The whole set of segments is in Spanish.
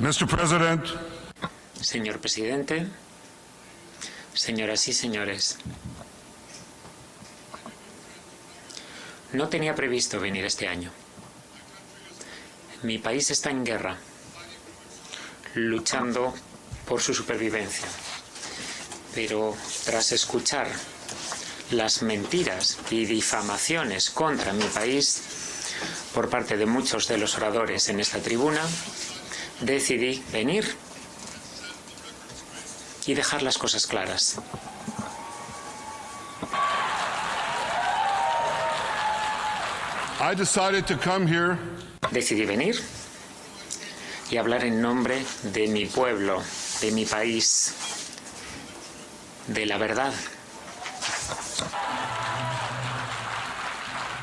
Mr. President, Señor presidente, señoras y señores, no tenía previsto venir este año. Mi país está en guerra, luchando por su supervivencia. Pero tras escuchar las mentiras y difamaciones contra mi país por parte de muchos de los oradores en esta tribuna, decidí venir y dejar las cosas claras. I decided to come here Decidí venir y hablar en nombre de mi pueblo, de mi país, de la verdad.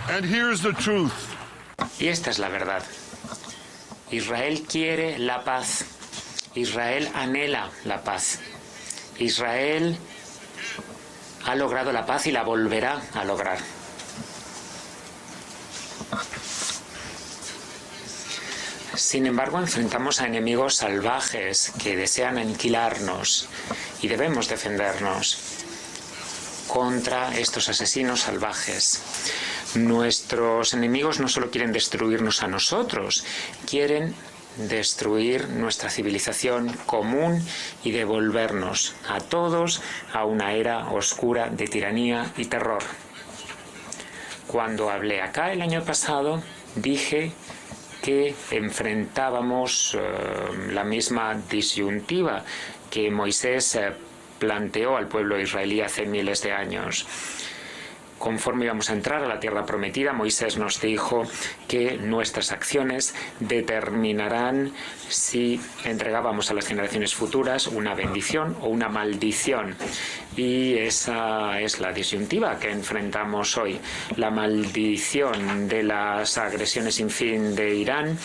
and here's the truth. Y esta es la verdad. Israel quiere la paz. Israel anhela la paz. Israel ha logrado la paz y la volverá a lograr. Sin embargo, enfrentamos a enemigos salvajes que desean aniquilarnos y debemos defendernos contra estos asesinos salvajes. Nuestros enemigos no solo quieren destruirnos a nosotros, quieren destruir nuestra civilización común y devolvernos a todos a una era oscura de tiranía y terror. Cuando hablé acá el año pasado, dije que enfrentábamos la misma disyuntiva que Moisés planteó al pueblo israelí hace miles de años. Conforme íbamos a entrar a la tierra prometida, Moisés nos dijo que nuestras acciones determinarán si entregábamos a las generaciones futuras una bendición o una maldición. Y esa es la disyuntiva que enfrentamos hoy. La maldición de las agresiones sin fin de Irán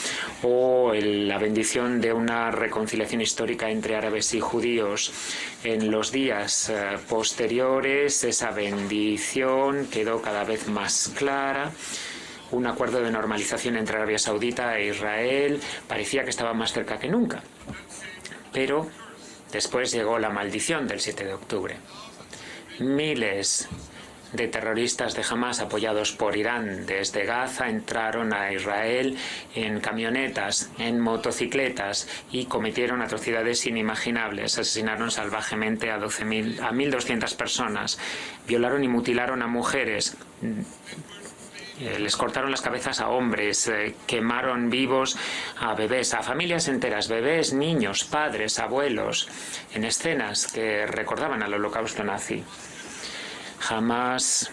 o la bendición de una reconciliación histórica entre árabes y judíos. En los días posteriores, esa bendición quedó cada vez más clara. Un acuerdo de normalización entre Arabia Saudita e Israel parecía que estaba más cerca que nunca. Pero después llegó la maldición del 7 de octubre. Miles de terroristas de Hamás apoyados por Irán desde Gaza entraron a Israel en camionetas, en motocicletas y cometieron atrocidades inimaginables. Asesinaron salvajemente a 1.200 personas, violaron y mutilaron a mujeres, les cortaron las cabezas a hombres, quemaron vivos a bebés, a familias enteras, bebés, niños, padres, abuelos, en escenas que recordaban al holocausto nazi. Hamás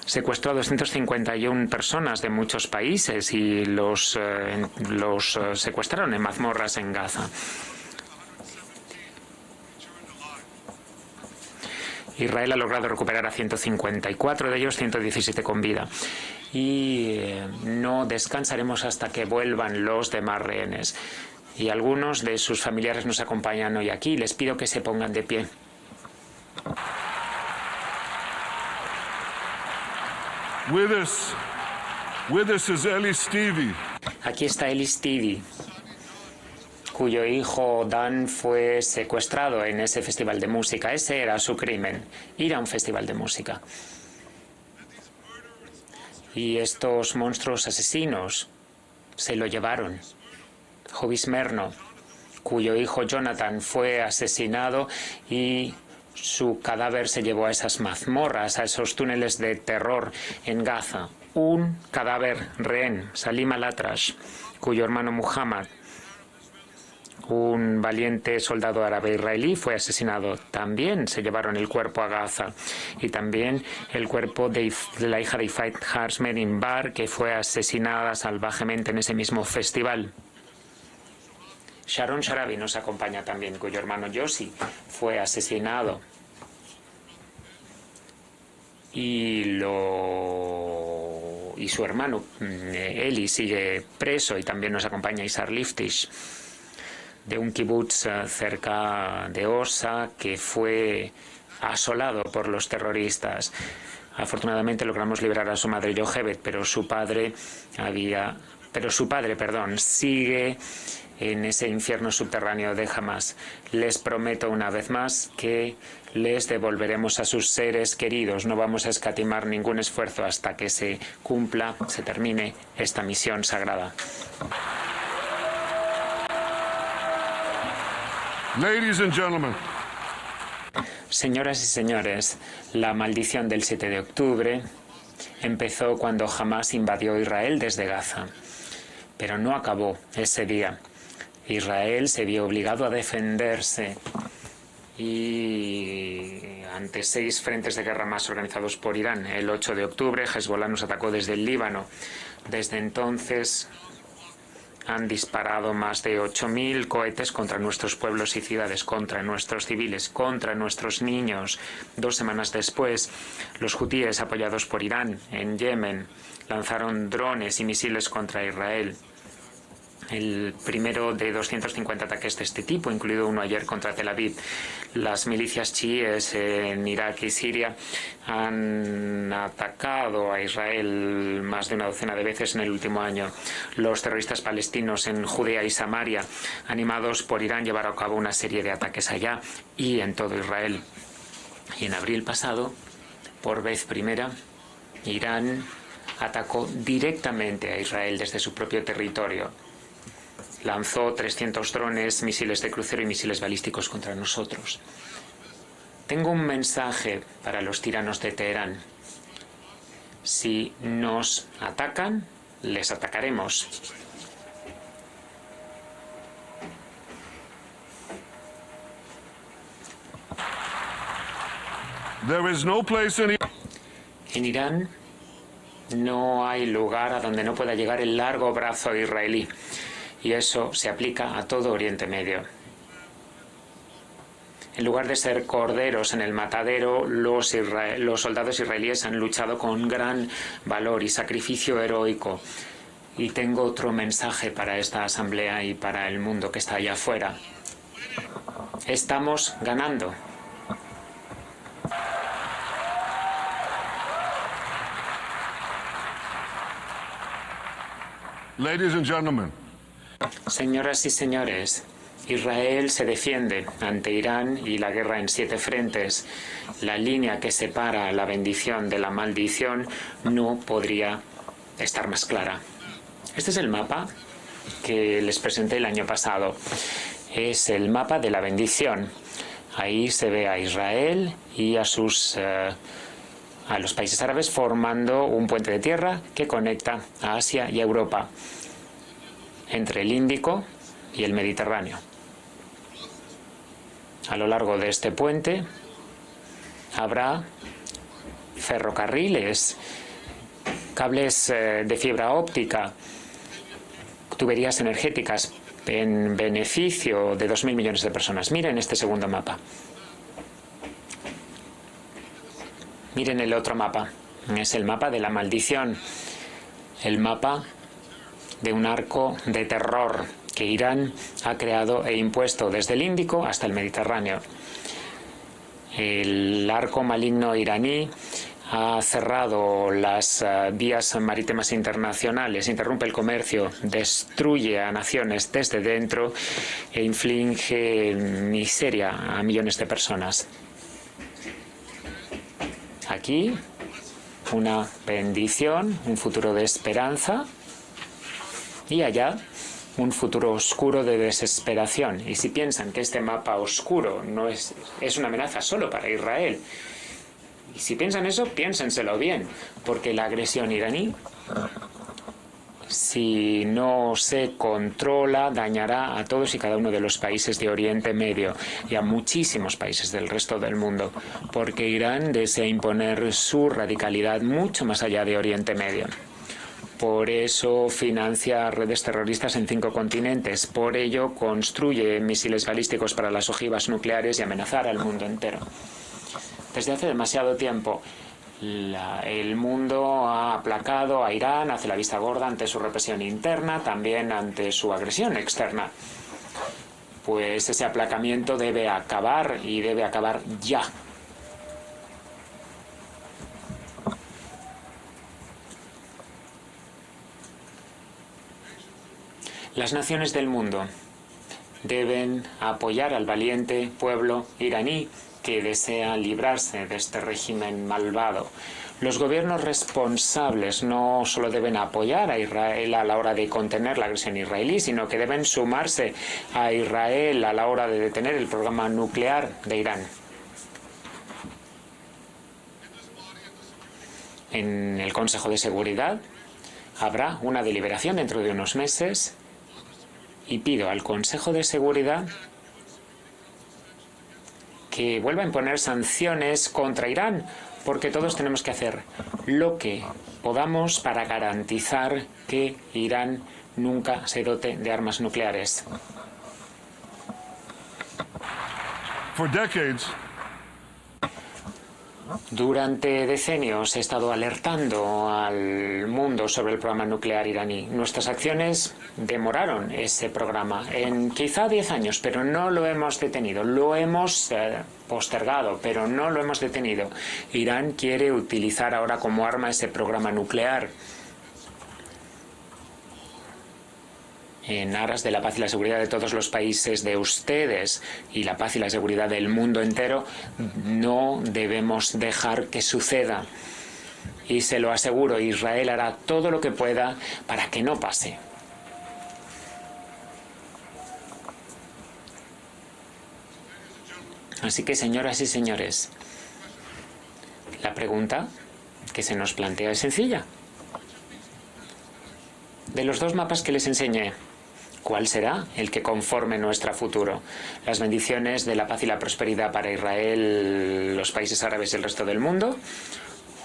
secuestró a 251 personas de muchos países y los secuestraron en mazmorras en Gaza. Israel ha logrado recuperar a 154 de ellos, 117 con vida. Y no descansaremos hasta que vuelvan los demás rehenes. Y algunos de sus familiares nos acompañan hoy aquí. Les pido que se pongan de pie. With us is Eli Stevie. Aquí está Eli Stevie, cuyo hijo Dan fue secuestrado en ese festival de música. Ese era su crimen, ir a un festival de música. Y estos monstruos asesinos se lo llevaron. Jovis Merno, cuyo hijo Jonathan fue asesinado y su cadáver se llevó a esas mazmorras, a esos túneles de terror en Gaza. Un cadáver rehén, Salim al-Atrash, cuyo hermano Muhammad, un valiente soldado árabe israelí, fue asesinado. También se llevaron el cuerpo a Gaza. Y también el cuerpo de la hija de Ifait Harsmerin Bar, que fue asesinada salvajemente en ese mismo festival. Sharon Sharabi nos acompaña también, cuyo hermano Yossi fue asesinado. Y su hermano Eli sigue preso, y también nos acompaña Isar Liftish, de un kibutz cerca de Osa, que fue asolado por los terroristas. Afortunadamente logramos liberar a su madre Yochebed, pero su padre había pero su padre, sigue en ese infierno subterráneo de Hamás. Les prometo una vez más que les devolveremos a sus seres queridos. No vamos a escatimar ningún esfuerzo hasta que se cumpla, se termine esta misión sagrada. Ladies and gentlemen. Señoras y señores, la maldición del 7 de octubre empezó cuando Hamás invadió Israel desde Gaza, pero no acabó ese día. Israel se vio obligado a defenderse y ante 6 frentes de guerra más organizados por Irán. El 8 de octubre, Hezbollah nos atacó desde el Líbano. Desde entonces han disparado más de 8.000 cohetes contra nuestros pueblos y ciudades, contra nuestros civiles, contra nuestros niños. 2 semanas después, los hutíes, apoyados por Irán en Yemen, lanzaron drones y misiles contra Israel. El primero de 250 ataques de este tipo, incluido uno ayer contra Tel Aviv. Las milicias chiíes en Irak y Siria han atacado a Israel más de una docena de veces en el último año. Los terroristas palestinos en Judea y Samaria, animados por Irán, llevaron a cabo una serie de ataques allá y en todo Israel. Y en abril pasado, por vez primera, Irán atacó directamente a Israel desde su propio territorio. Lanzó 300 drones, misiles de crucero y misiles balísticos contra nosotros. Tengo un mensaje para los tiranos de Teherán. Si nos atacan, les atacaremos. There is no place En Irán no hay lugar a donde no pueda llegar el largo brazo israelí. Y eso se aplica a todo Oriente Medio. En lugar de ser corderos en el matadero, los soldados israelíes han luchado con gran valor y sacrificio heroico. Y tengo otro mensaje para esta asamblea y para el mundo que está allá afuera. Estamos ganando. Ladies and gentlemen. Señoras y señores, Israel se defiende ante Irán y la guerra en 7 frentes. La línea que separa la bendición de la maldición no podría estar más clara. Este es el mapa que les presenté el año pasado. Es el mapa de la bendición. Ahí se ve a Israel y a los países árabes formando un puente de tierra que conecta a Asia y a Europa, entre el Índico y el Mediterráneo. A lo largo de este puente habrá ferrocarriles, cables de fibra óptica, tuberías energéticas en beneficio de 2.000 millones de personas. Miren este segundo mapa. Miren el otro mapa. Es el mapa de la maldición. El mapa de un arco de terror que Irán ha creado e impuesto desde el Índico hasta el Mediterráneo. El arco maligno iraní ha cerrado las vías marítimas internacionales, interrumpe el comercio, destruye a naciones desde dentro e inflige miseria a millones de personas. Aquí, una bendición, un futuro de esperanza, y allá un futuro oscuro de desesperación. Y si piensan que este mapa oscuro no es una amenaza solo para Israel, y si piensan eso, piénsenselo bien, porque la agresión iraní, si no se controla, dañará a todos y cada uno de los países de Oriente Medio y a muchísimos países del resto del mundo, porque Irán desea imponer su radicalidad mucho más allá de Oriente Medio. Por eso financia redes terroristas en 5 continentes. Por ello construye misiles balísticos para las ojivas nucleares y amenazar al mundo entero. Desde hace demasiado tiempo, el mundo ha aplacado a Irán, hace la vista gorda ante su represión interna, también ante su agresión externa. Pues ese aplacamiento debe acabar y debe acabar ya. Las naciones del mundo deben apoyar al valiente pueblo iraní que desea librarse de este régimen malvado. Los gobiernos responsables no solo deben apoyar a Israel a la hora de contener la agresión israelí, sino que deben sumarse a Israel a la hora de detener el programa nuclear de Irán. En el Consejo de Seguridad habrá una deliberación dentro de unos meses y pido al Consejo de Seguridad que vuelva a imponer sanciones contra Irán, porque todos tenemos que hacer lo que podamos para garantizar que Irán nunca se dote de armas nucleares. For decades, durante decenios he estado alertando al mundo sobre el programa nuclear iraní. Nuestras acciones demoraron ese programa en quizá 10 años, pero no lo hemos detenido. Lo hemos postergado, pero no lo hemos detenido. Irán quiere utilizar ahora como arma ese programa nuclear. En aras de la paz y la seguridad de todos los países de ustedes y la paz y la seguridad del mundo entero, no debemos dejar que suceda. Y se lo aseguro, Israel hará todo lo que pueda para que no pase. Así que, señoras y señores, la pregunta que se nos plantea es sencilla. De los dos mapas que les enseñé, ¿cuál será el que conforme nuestro futuro? ¿Las bendiciones de la paz y la prosperidad para Israel, los países árabes y el resto del mundo?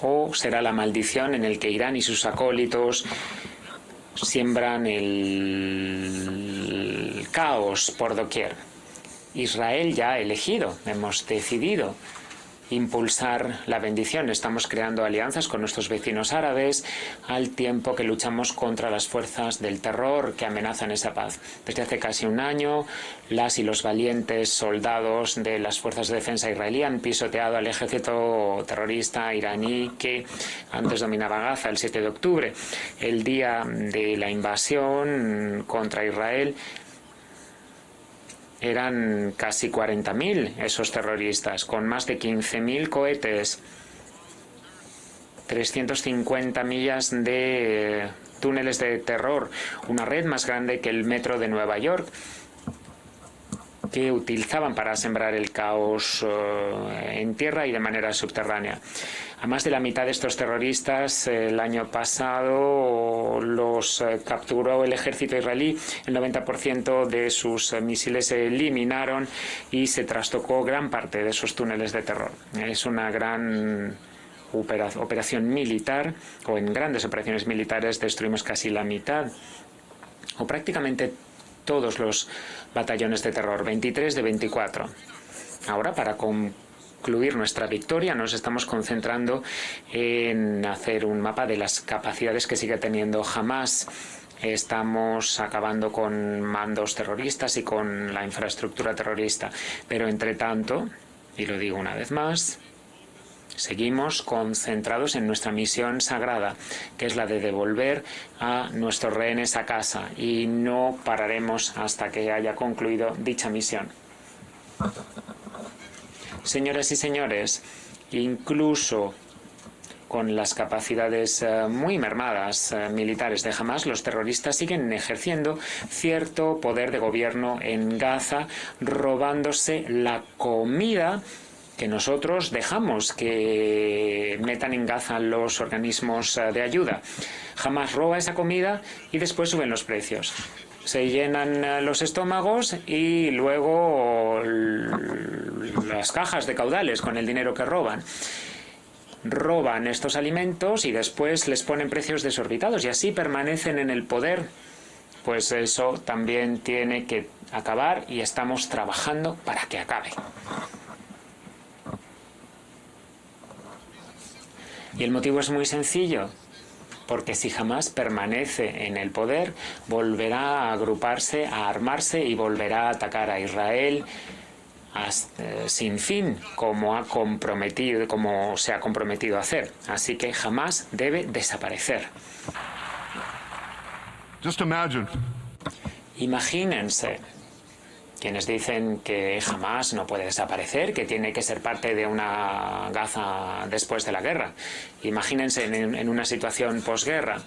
¿O será la maldición en el que Irán y sus acólitos siembran el caos por doquier? Israel ya ha elegido, hemos decidido impulsar la bendición. Estamos creando alianzas con nuestros vecinos árabes al tiempo que luchamos contra las fuerzas del terror que amenazan esa paz. Desde hace casi un año, las y los valientes soldados de las fuerzas de defensa israelí han pisoteado al ejército terrorista iraní que antes dominaba Gaza el 7 de octubre. El día de la invasión contra Israel eran casi 40.000 esos terroristas, con más de 15.000 cohetes, 350 millas de túneles de terror, una red más grande que el metro de Nueva York, que utilizaban para sembrar el caos en tierra y de manera subterránea. A más de la mitad de estos terroristas el año pasado los capturó el ejército israelí. El 90% de sus misiles se eliminaron y se trastocó gran parte de esos túneles de terror. Es una gran operación militar, o en grandes operaciones militares destruimos casi la mitad, o prácticamente todos los batallones de terror, 23 de 24. Ahora, para concluir nuestra victoria, nos estamos concentrando en hacer un mapa de las capacidades que sigue teniendo Hamás. Estamos acabando con mandos terroristas y con la infraestructura terrorista. Pero, entre tanto, y lo digo una vez más, seguimos concentrados en nuestra misión sagrada, que es la de devolver a nuestros rehenes a casa, y no pararemos hasta que haya concluido dicha misión. Señoras y señores, incluso con las capacidades muy mermadas militares de Hamás, los terroristas siguen ejerciendo cierto poder de gobierno en Gaza, robándose la comida que nosotros dejamos que metan en Gaza los organismos de ayuda. Hamás roba esa comida y después suben los precios. Se llenan los estómagos y luego las cajas de caudales con el dinero que roban. Roban estos alimentos y después les ponen precios desorbitados y así permanecen en el poder. Pues eso también tiene que acabar y estamos trabajando para que acabe. Y el motivo es muy sencillo, porque si Hamás permanece en el poder, volverá a agruparse, a armarse y volverá a atacar a Israel sin fin, como se ha comprometido a hacer. Así que Hamás debe desaparecer. just imagine. Imagínense quienes dicen que Hamás no puede desaparecer, que tiene que ser parte de una Gaza después de la guerra. Imagínense en una situación posguerra.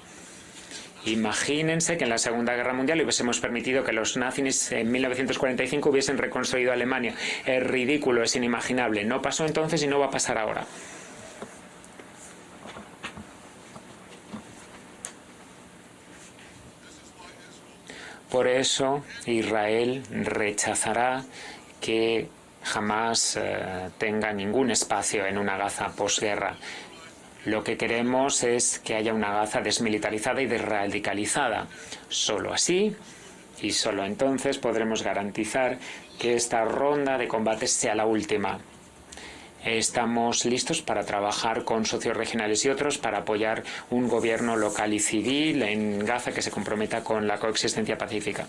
Imagínense que en la Segunda Guerra Mundial hubiésemos permitido que los nazis en 1945 hubiesen reconstruido Alemania. Es ridículo, es inimaginable. No pasó entonces y no va a pasar ahora. Por eso Israel rechazará que jamás tenga ningún espacio en una Gaza posguerra. Lo que queremos es que haya una Gaza desmilitarizada y desradicalizada. Solo así y solo entonces podremos garantizar que esta ronda de combates sea la última. Estamos listos para trabajar con socios regionales y otros para apoyar un gobierno local y civil en Gaza que se comprometa con la coexistencia pacífica.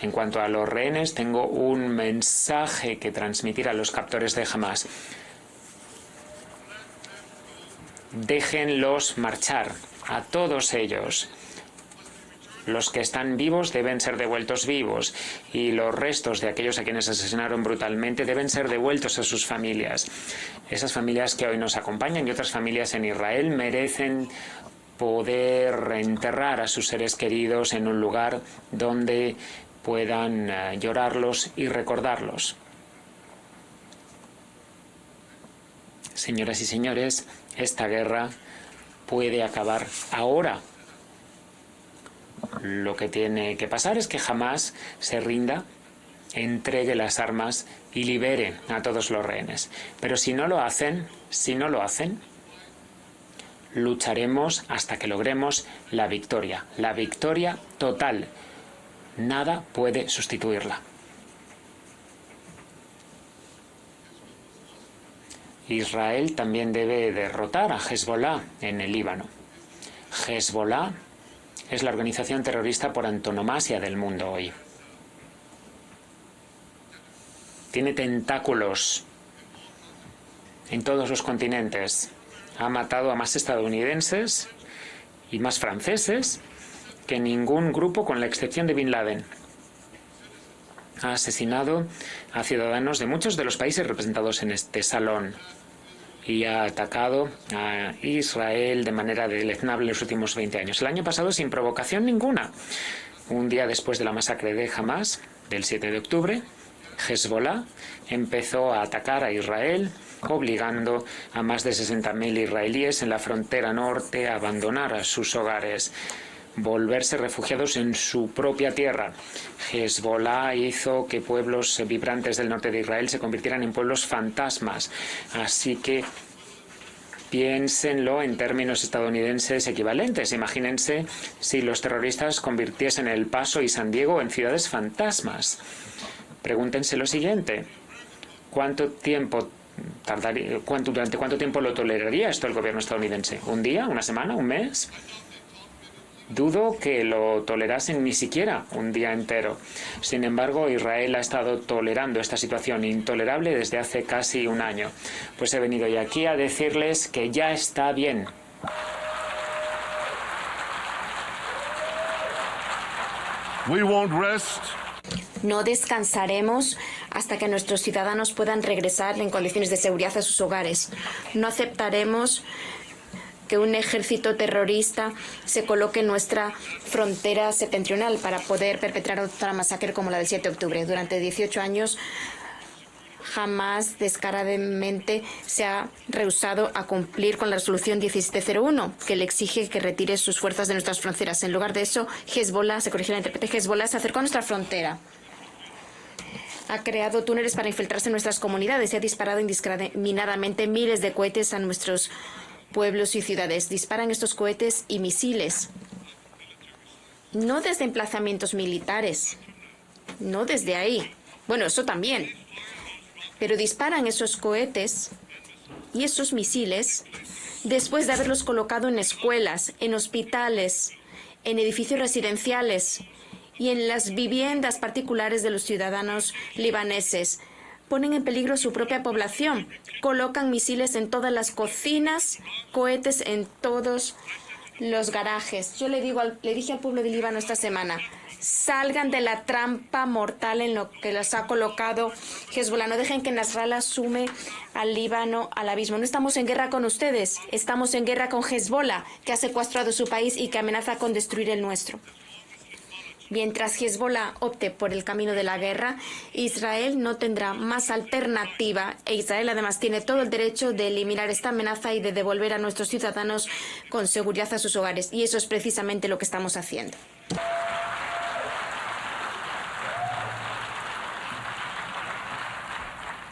En cuanto a los rehenes, tengo un mensaje que transmitir a los captores de Hamás. Déjenlos marchar, a todos ellos. Los que están vivos deben ser devueltos vivos y los restos de aquellos a quienes asesinaron brutalmente deben ser devueltos a sus familias. Esas familias que hoy nos acompañan y otras familias en Israel merecen poder enterrar a sus seres queridos en un lugar donde puedan llorarlos y recordarlos. Señoras y señores, esta guerra puede acabar ahora. Lo que tiene que pasar es que Hamás se rinda, entregue las armas y libere a todos los rehenes. Pero si no lo hacen, lucharemos hasta que logremos la victoria total. Nada puede sustituirla. Israel también debe derrotar a Hezbollah en el Líbano. Hezbollah es la organización terrorista por antonomasia del mundo hoy. Tiene tentáculos en todos los continentes. Ha matado a más estadounidenses y más franceses que ningún grupo, con la excepción de Bin Laden. Ha asesinado a ciudadanos de muchos de los países representados en este salón y ha atacado a Israel de manera deleznable en los últimos 20 años. El año pasado, sin provocación ninguna, un día después de la masacre de Hamás, del 7 de octubre, Hezbollah empezó a atacar a Israel, obligando a más de 60.000 israelíes en la frontera norte a abandonar sus hogares, volverse refugiados en su propia tierra. Hezbollah hizo que pueblos vibrantes del norte de Israel se convirtieran en pueblos fantasmas. Así que piénsenlo en términos estadounidenses equivalentes. Imagínense si los terroristas convirtiesen El Paso y San Diego en ciudades fantasmas. Pregúntense lo siguiente: ¿durante cuánto tiempo lo toleraría esto el gobierno estadounidense? ¿Un día? ¿Una semana? ¿Un mes? Dudo que lo tolerasen ni siquiera un día entero. Sin embargo, Israel ha estado tolerando esta situación intolerable desde hace casi un año. Pues he venido hoy aquí a decirles que ya está bien. We won't rest. No descansaremos hasta que nuestros ciudadanos puedan regresar en condiciones de seguridad a sus hogares. No aceptaremos que un ejército terrorista se coloque en nuestra frontera septentrional para poder perpetrar otra masacre como la del 7 de octubre. Durante 18 años, Hamás descaradamente se ha rehusado a cumplir con la resolución 1701, que le exige que retire sus fuerzas de nuestras fronteras. En lugar de eso, Hezbollah se acercó a nuestra frontera. Ha creado túneles para infiltrarse en nuestras comunidades y ha disparado indiscriminadamente miles de cohetes a nuestros pueblos y ciudades. Disparan estos cohetes y misiles, no desde emplazamientos militares, no desde ahí. Bueno, eso también. Pero disparan esos cohetes y esos misiles después de haberlos colocado en escuelas, en hospitales, en edificios residenciales y en las viviendas particulares de los ciudadanos libaneses. Ponen en peligro su propia población. Colocan misiles en todas las cocinas, cohetes en todos los garajes. Yo le dije al pueblo de Líbano esta semana: salgan de la trampa mortal en lo que los ha colocado Hezbollah. No dejen que Nasrallah sume al Líbano al abismo. No estamos en guerra con ustedes, estamos en guerra con Hezbollah, que ha secuestrado su país y que amenaza con destruir el nuestro. Mientras Hezbollah opte por el camino de la guerra, Israel no tendrá más alternativa e Israel además tiene todo el derecho de eliminar esta amenaza y de devolver a nuestros ciudadanos con seguridad a sus hogares. Y eso es precisamente lo que estamos haciendo.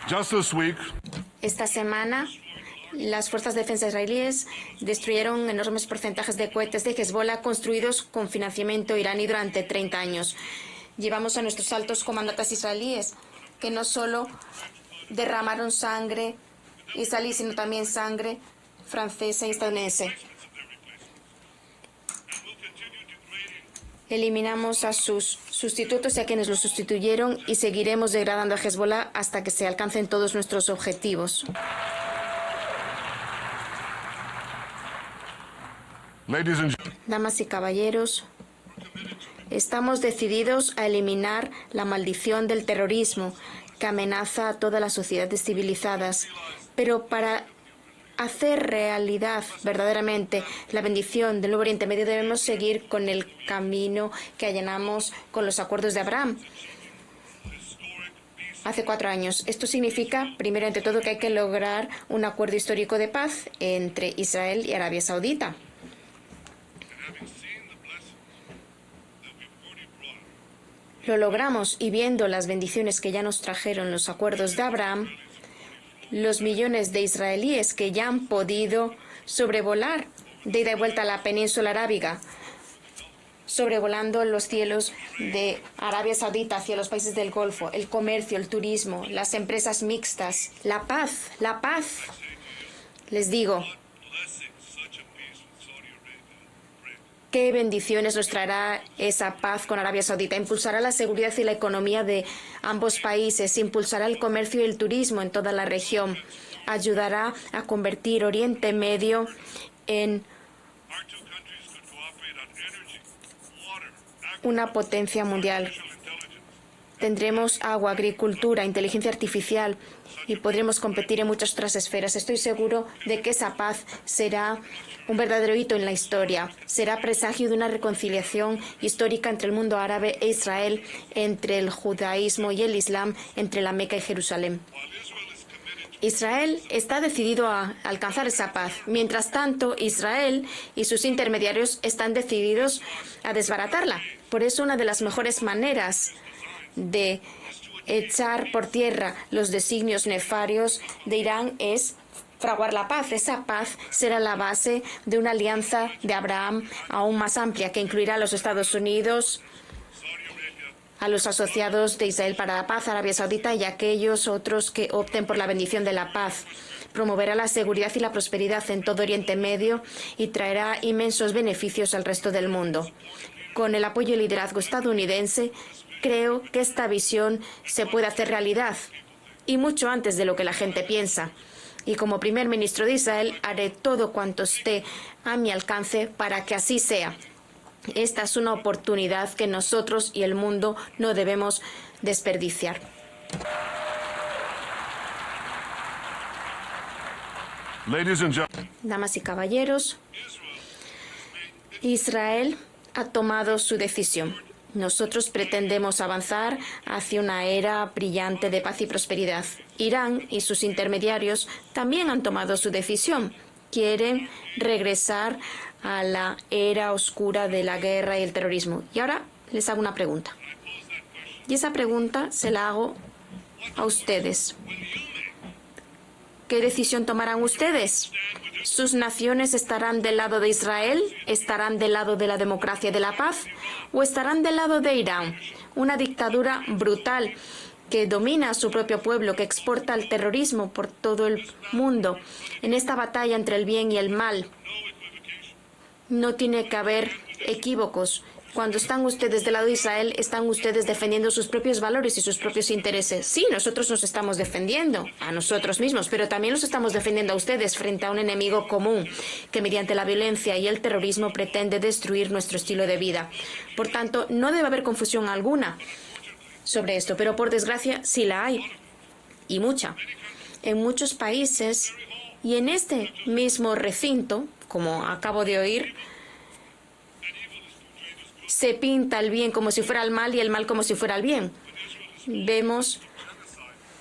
Just this week, Esta semana, las fuerzas de defensa israelíes destruyeron enormes porcentajes de cohetes de Hezbollah construidos con financiamiento iraní durante 30 años. Llevamos a nuestros altos comandantes israelíes que no solo derramaron sangre israelí, sino también sangre francesa y estadounidense. Eliminamos a sus sustitutos y a quienes los sustituyeron y seguiremos degradando a Hezbollah hasta que se alcancen todos nuestros objetivos. ladies and Damas y caballeros, estamos decididos a eliminar la maldición del terrorismo que amenaza a todas las sociedades civilizadas. Pero para hacer realidad verdaderamente la bendición del Nuevo Oriente Medio debemos seguir con el camino que allanamos con los acuerdos de Abraham hace 4 años. Esto significa, primero ante todo, que hay que lograr un acuerdo histórico de paz entre Israel y Arabia Saudita. Lo logramos y viendo las bendiciones que ya nos trajeron los acuerdos de Abraham, los millones de israelíes que ya han podido sobrevolar de ida y vuelta a la península arábiga, sobrevolando los cielos de Arabia Saudita hacia los países del Golfo, el comercio, el turismo, las empresas mixtas, la paz, la paz. Les digo, qué bendiciones nos traerá esa paz con Arabia Saudita. Impulsará la seguridad y la economía de ambos países, impulsará el comercio y el turismo en toda la región, ayudará a convertir Oriente Medio en una potencia mundial. Tendremos agua, agricultura, inteligencia artificial y podremos competir en muchas otras esferas. Estoy seguro de que esa paz será un verdadero hito en la historia. Será presagio de una reconciliación histórica entre el mundo árabe e Israel, entre el judaísmo y el islam, entre la Meca y Jerusalén. Israel está decidido a alcanzar esa paz. Mientras tanto, Israel y sus intermediarios están decididos a desbaratarla. Por eso, una de las mejores maneras de echar por tierra los designios nefarios de Irán es fraguar la paz. Esa paz será la base de una alianza de Abraham aún más amplia que incluirá a los Estados Unidos, a los asociados de Israel para la paz, Arabia Saudita y aquellos otros que opten por la bendición de la paz. Promoverá la seguridad y la prosperidad en todo Oriente Medio y traerá inmensos beneficios al resto del mundo. Con el apoyo y liderazgo estadounidense, creo que esta visión se puede hacer realidad y mucho antes de lo que la gente piensa. Y como primer ministro de Israel haré todo cuanto esté a mi alcance para que así sea. Esta es una oportunidad que nosotros y el mundo no debemos desperdiciar. Damas y caballeros, Israel ha tomado su decisión. Nosotros pretendemos avanzar hacia una era brillante de paz y prosperidad. Irán y sus intermediarios también han tomado su decisión. Quieren regresar a la era oscura de la guerra y el terrorismo. Y ahora les hago una pregunta. Y esa pregunta se la hago a ustedes. ¿Qué decisión tomarán ustedes? ¿Sus naciones estarán del lado de Israel? ¿Estarán del lado de la democracia y de la paz? ¿O estarán del lado de Irán, una dictadura brutal que domina a su propio pueblo, que exporta el terrorismo por todo el mundo? En esta batalla entre el bien y el mal no tiene que haber equívocos. Cuando están ustedes del lado de Israel, están ustedes defendiendo sus propios valores y sus propios intereses. Sí, nosotros nos estamos defendiendo a nosotros mismos, pero también los estamos defendiendo a ustedes frente a un enemigo común que mediante la violencia y el terrorismo pretende destruir nuestro estilo de vida. Por tanto, no debe haber confusión alguna sobre esto, pero por desgracia sí la hay, y mucha. En muchos países y en este mismo recinto, como acabo de oír, se pinta el bien como si fuera el mal y el mal como si fuera el bien. Vemos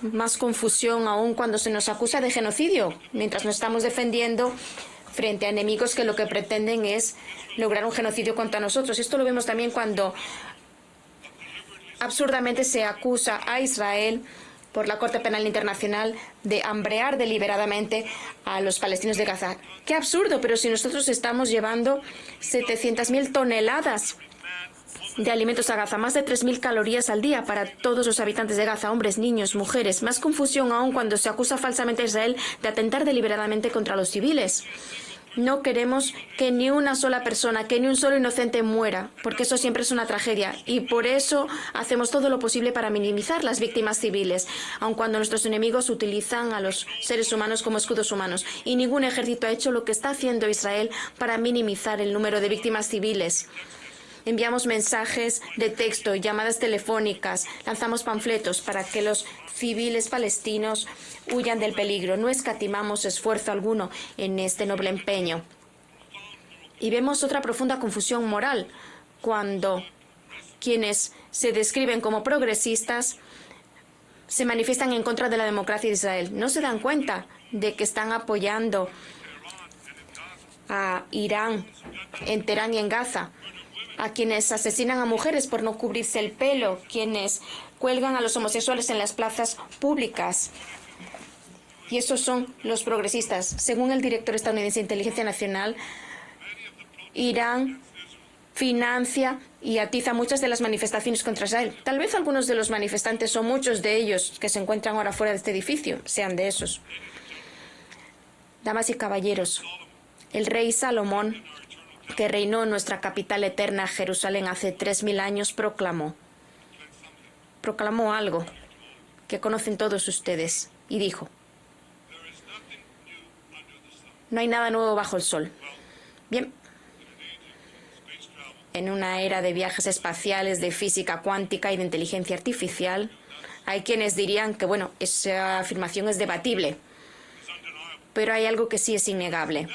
más confusión aún cuando se nos acusa de genocidio, mientras nos estamos defendiendo frente a enemigos que lo que pretenden es lograr un genocidio contra nosotros. Esto lo vemos también cuando absurdamente se acusa a Israel por la Corte Penal Internacional de hambrear deliberadamente a los palestinos de Gaza. ¡Qué absurdo! Pero si nosotros estamos llevando 700.000 toneladas de alimentos a Gaza, más de 3.000 calorías al día para todos los habitantes de Gaza, hombres, niños, mujeres. Más confusión aún cuando se acusa falsamente a Israel de atentar deliberadamente contra los civiles. No queremos que ni una sola persona, que ni un solo inocente muera, porque eso siempre es una tragedia. Y por eso hacemos todo lo posible para minimizar las víctimas civiles, aun cuando nuestros enemigos utilizan a los seres humanos como escudos humanos. Y ningún ejército ha hecho lo que está haciendo Israel para minimizar el número de víctimas civiles. Enviamos mensajes de texto, llamadas telefónicas, lanzamos panfletos para que los civiles palestinos huyan del peligro. No escatimamos esfuerzo alguno en este noble empeño. Y vemos otra profunda confusión moral cuando quienes se describen como progresistas se manifiestan en contra de la democracia de Israel. No se dan cuenta de que están apoyando a Irán en Teherán y en Gaza, a quienes asesinan a mujeres por no cubrirse el pelo, quienes cuelgan a los homosexuales en las plazas públicas. Y esos son los progresistas. Según el director estadounidense de Inteligencia Nacional, Irán financia y atiza muchas de las manifestaciones contra Israel. Tal vez algunos de los manifestantes o muchos de ellos que se encuentran ahora fuera de este edificio sean de esos. Damas y caballeros, el rey Salomón, que reinó en nuestra capital eterna, Jerusalén, hace 3.000 años, proclamó algo que conocen todos ustedes y dijo: no hay nada nuevo bajo el sol. Bien, en una era de viajes espaciales, de física cuántica y de inteligencia artificial, hay quienes dirían que, bueno, esa afirmación es debatible. Pero hay algo que sí es innegable,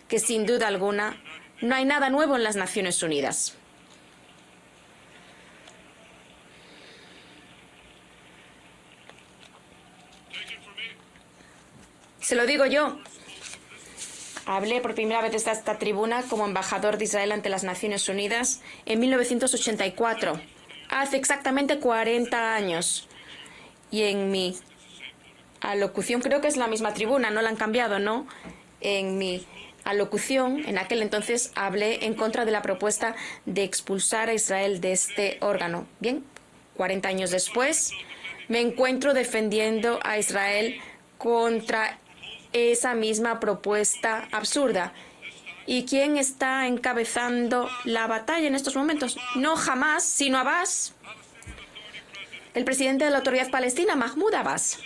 que sin duda alguna no hay nada nuevo en las Naciones Unidas. Se lo digo yo. Hablé por primera vez desde esta tribuna como embajador de Israel ante las Naciones Unidas en 1984, hace exactamente 40 años. Y en mi alocución, creo que es la misma tribuna, no la han cambiado, ¿no? En mi alocución, en aquel entonces, hablé en contra de la propuesta de expulsar a Israel de este órgano. Bien, 40 años después, me encuentro defendiendo a Israel contra esa misma propuesta absurda. ¿Y quién está encabezando la batalla en estos momentos? No Hamás, sino Abbas, el presidente de la Autoridad Palestina, Mahmoud Abbas.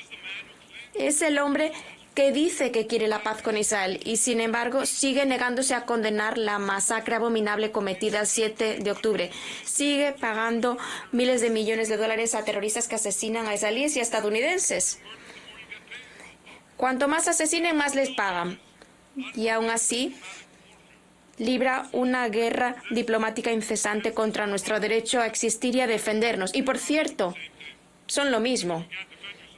Es el hombre que dice que quiere la paz con Israel y, sin embargo, sigue negándose a condenar la masacre abominable cometida el 7 de octubre. Sigue pagando miles de millones de dólares a terroristas que asesinan a israelíes y a estadounidenses. Cuanto más asesinen, más les pagan. Y aún así, libra una guerra diplomática incesante contra nuestro derecho a existir y a defendernos. Y, por cierto, son lo mismo.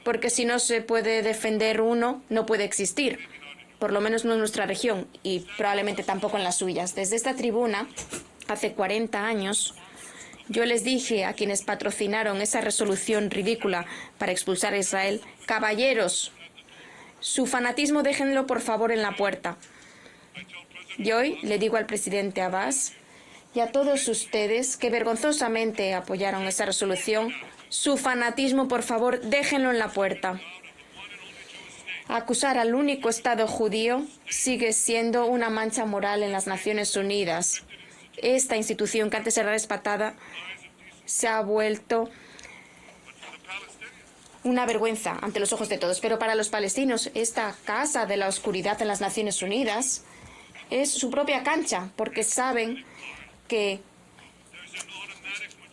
Porque si no se puede defender uno, no puede existir. Por lo menos no en nuestra región y probablemente tampoco en las suyas. Desde esta tribuna, hace 40 años, yo les dije a quienes patrocinaron esa resolución ridícula para expulsar a Israel: caballeros, su fanatismo déjenlo por favor en la puerta. Y hoy le digo al presidente Abbas y a todos ustedes que vergonzosamente apoyaron esa resolución: su fanatismo, por favor, déjenlo en la puerta. Acusar al único Estado judío sigue siendo una mancha moral en las Naciones Unidas. esta institución que antes era respetada se ha vuelto una vergüenza ante los ojos de todos. Pero para los palestinos, esta casa de la oscuridad en las Naciones Unidas es su propia cancha, porque saben que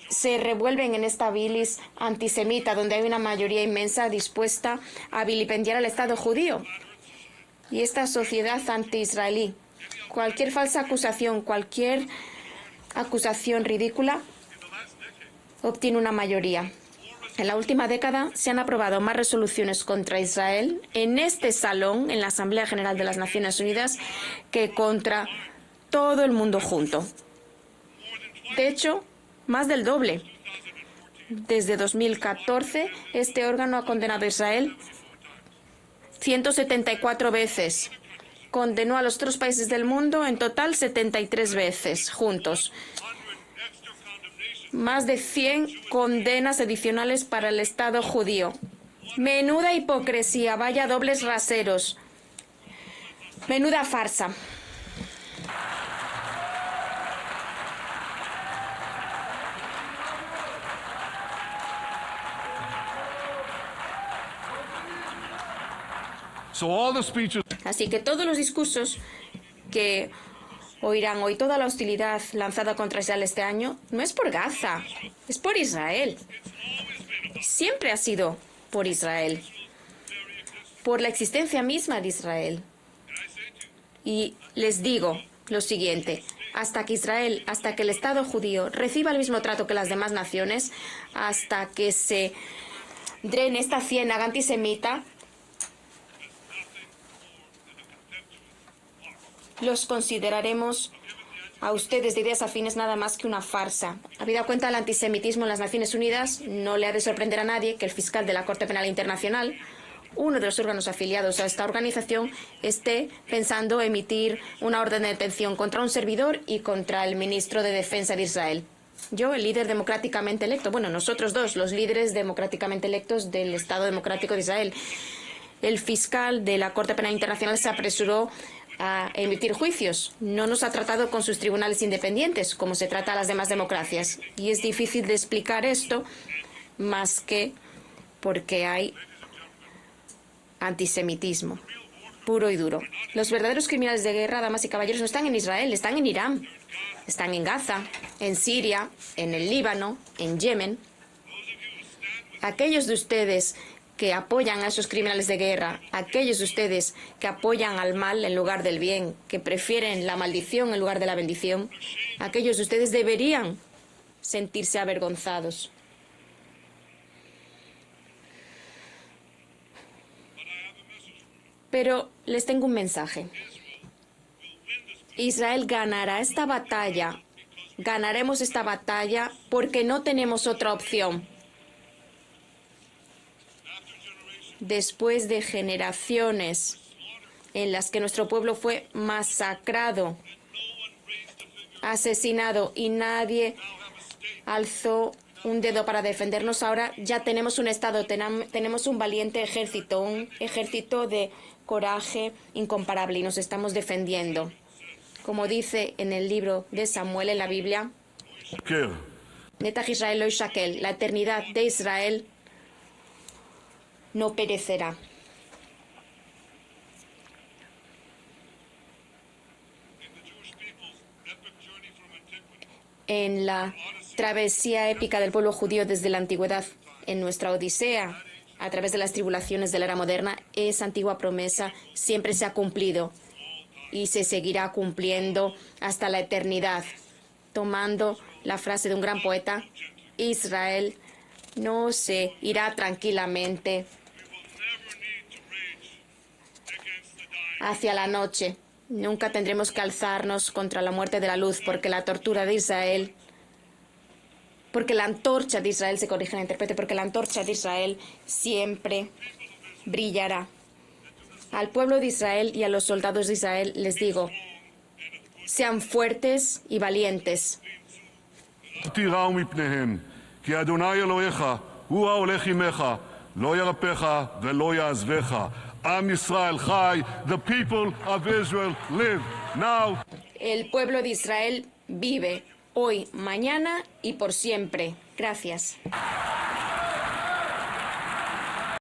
se revuelven en esta bilis antisemita, donde hay una mayoría inmensa dispuesta a vilipendiar al Estado judío y esta sociedad anti-israelí. Cualquier falsa acusación, cualquier acusación ridícula obtiene una mayoría. En la última década se han aprobado más resoluciones contra Israel en este salón, en la Asamblea General de las Naciones Unidas, que contra todo el mundo junto. De hecho, más del doble. Desde 2014, este órgano ha condenado a Israel 174 veces. Condenó a los otros países del mundo en total 73 veces juntos. Más de 100 condenas adicionales para el Estado judío. Menuda hipocresía, vaya dobles raseros. Menuda farsa. Así que todos los discursos que oirán hoy, toda la hostilidad lanzada contra Israel este año, no es por Gaza, es por Israel. Siempre ha sido por Israel, por la existencia misma de Israel. Y les digo lo siguiente: hasta que Israel, hasta que el Estado judío reciba el mismo trato que las demás naciones, hasta que se drene esta ciénaga antisemita, los consideraremos a ustedes de ideas afines nada más que una farsa. Habida cuenta del antisemitismo en las Naciones Unidas, no le ha de sorprender a nadie que el fiscal de la Corte Penal Internacional, uno de los órganos afiliados a esta organización, esté pensando emitir una orden de detención contra un servidor y contra el ministro de Defensa de Israel. Yo, el líder democráticamente electo, bueno, nosotros dos, los líderes democráticamente electos del Estado Democrático de Israel. El fiscal de la Corte Penal Internacional se apresuró a emitir juicios. No nos ha tratado con sus tribunales independientes, como se trata a las demás democracias. Y es difícil de explicar esto, más que porque hay antisemitismo puro y duro. Los verdaderos criminales de guerra, damas y caballeros, no están en Israel, están en Irán, están en Gaza, en Siria, en el Líbano, en Yemen. Aquellos de ustedes que apoyan a esos criminales de guerra, aquellos de ustedes que apoyan al mal en lugar del bien, que prefieren la maldición en lugar de la bendición, aquellos de ustedes deberían sentirse avergonzados. Pero les tengo un mensaje. Israel ganará esta batalla. Ganaremos esta batalla porque no tenemos otra opción. Después de generaciones en las que nuestro pueblo fue masacrado, asesinado y nadie alzó un dedo para defendernos, ahora ya tenemos un Estado, tenemos un valiente ejército, un ejército de coraje incomparable y nos estamos defendiendo. Como dice en el libro de Samuel en la Biblia, Netach Israel lo Shakel, la eternidad de Israel no perecerá. En la travesía épica del pueblo judío desde la antigüedad, en nuestra odisea, a través de las tribulaciones de la era moderna, esa antigua promesa siempre se ha cumplido y se seguirá cumpliendo hasta la eternidad. Tomando la frase de un gran poeta, Israel no se irá tranquilamente hacia la noche. Nunca tendremos que alzarnos contra la muerte de la luz, porque la tortura de Israel, porque la antorcha de Israel, se corrige la intérprete, porque la antorcha de Israel siempre brillará. Al pueblo de Israel y a los soldados de Israel les digo, sean fuertes y valientes. כי אדוני אלוהיך הוא ההולך עמך, לא ירפך ולא יעזבך. עם ישראל חי, the people of Israel live now. El pueblo de Israel vive, hoy, mañana y por siempre. Gracias.